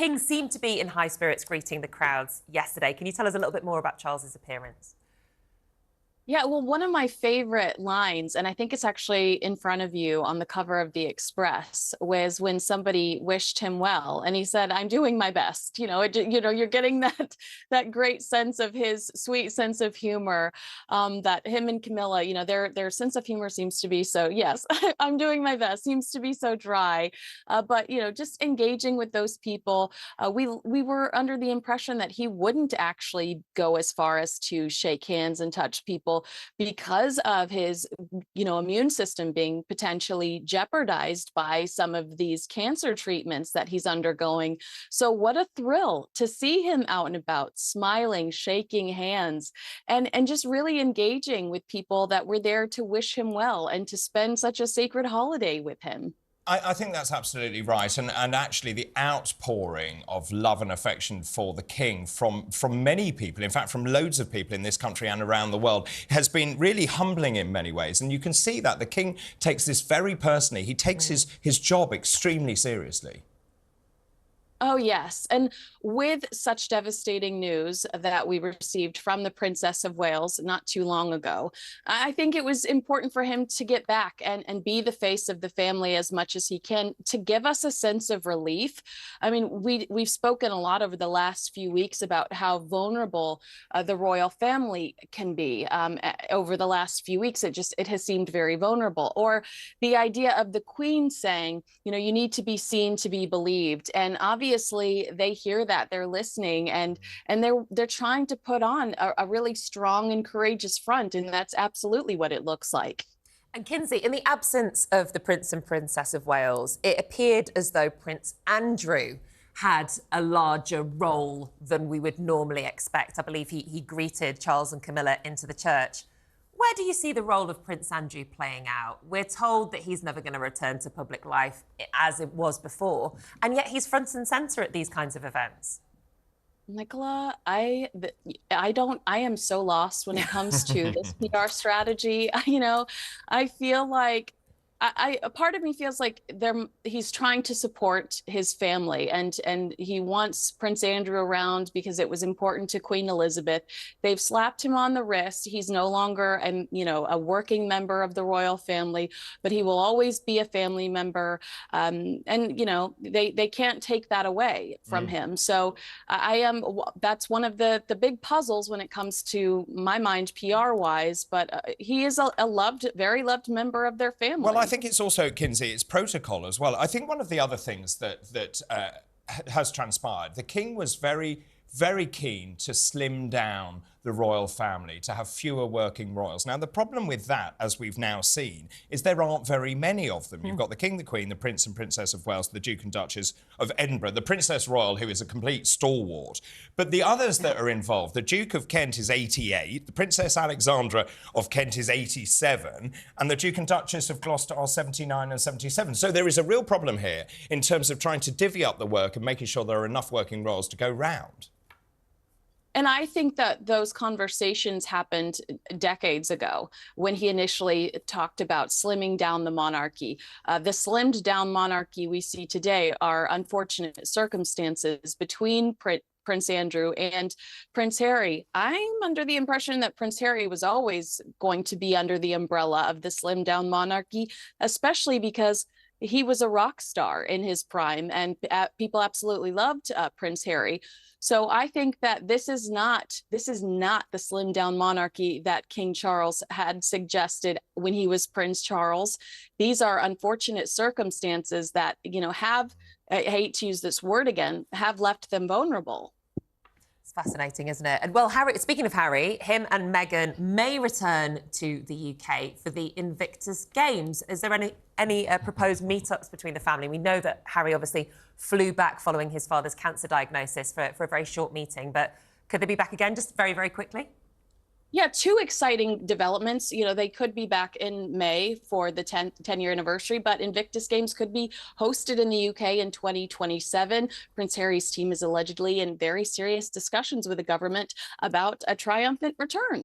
King seemed to be in high spirits greeting the crowds yesterday. Can you tell us a little bit more about Charles's appearance? Yeah, well, one of my favorite lines, and I think it's actually in front of you on the cover of the Express, was when somebody wished him well, and he said, "I'm doing my best." You're getting that great sense of his sweet sense of humor. That him and Camilla, their sense of humor seems to be so. Yes, I'm doing my best. Seems to be so dry, but just engaging with those people. We were under the impression that he wouldn't actually go as far as to shake hands and touch people because of his immune system being potentially jeopardized by some of these cancer treatments that he's undergoing. So what a thrill to see him out and about, smiling, shaking hands, and just really engaging with people that were there to wish him well and to spend such a sacred holiday with him. I think that's absolutely right. And actually the outpouring of love and affection for the King from many people, in fact, from loads of people in this country and around the world, has been really humbling in many ways. And you can see that the King takes this very personally. He takes his job extremely seriously. Oh, yes. And with such devastating news that we received from the Princess of Wales not too long ago, I think it was important for him to get back and be the face of the family as much as he can to give us a sense of relief. I mean, we've spoken a lot over the last few weeks about how vulnerable the royal family can be. Over the last few weeks, it has seemed very vulnerable. Or the idea of the Queen saying, you need to be seen to be believed. And obviously, they hear that, they're listening, and they're trying to put on a really strong and courageous front, and that's absolutely what it looks like. And Kinsey, in the absence of the Prince and Princess of Wales, it appeared as though Prince Andrew had a larger role than we would normally expect. I believe he greeted Charles and Camilla into the church. Where do you see the role of Prince Andrew playing out? We're told that he's never going to return to public life as it was before, and yet he's front and centre at these kinds of events. Nicola, I am so lost when it comes to this PR strategy. I feel like a part of me feels like he's trying to support his family, and he wants Prince Andrew around because it was important to Queen Elizabeth. They've slapped him on the wrist. He's no longer a working member of the royal family, but he will always be a family member. They can't take that away from him. So that's one of the big puzzles when it comes to my mind, PR wise. But he is a very loved member of their family. Well, I think it's also, Kinsey, it's protocol as well. I think one of the other things that has transpired, the King was very, very keen to slim down the royal family, to have fewer working royals. Now, the problem with that, as we've now seen, is there aren't very many of them. You've got the King, the Queen, the Prince and Princess of Wales, the Duke and Duchess of Edinburgh, the Princess Royal, who is a complete stalwart. But the others that are involved, the Duke of Kent is 88, the Princess Alexandra of Kent is 87, and the Duke and Duchess of Gloucester are 79 and 77. So there is a real problem here in terms of trying to divvy up the work and making sure there are enough working royals to go round. And I think that those conversations happened decades ago when he initially talked about slimming down the monarchy. The slimmed down monarchy we see today are unfortunate circumstances between Prince Andrew and Prince Harry. I'm under the impression that Prince Harry was always going to be under the umbrella of the slimmed down monarchy, especially because he was a rock star in his prime, and people absolutely loved Prince Harry. So I think that this is not the slimmed down monarchy that King Charles had suggested when he was Prince Charles. These are unfortunate circumstances that, have, I hate to use this word again, have left them vulnerable. It's fascinating, isn't it? And well, Harry, speaking of Harry, him and Meghan may return to the UK for the Invictus Games. Is there any proposed meetups between the family? We know that Harry obviously flew back following his father's cancer diagnosis for a very short meeting, but could they be back again just very, very quickly? Yeah, two exciting developments. They could be back in May for the 10-year anniversary, but Invictus Games could be hosted in the UK in 2027. Prince Harry's team is allegedly in very serious discussions with the government about a triumphant return.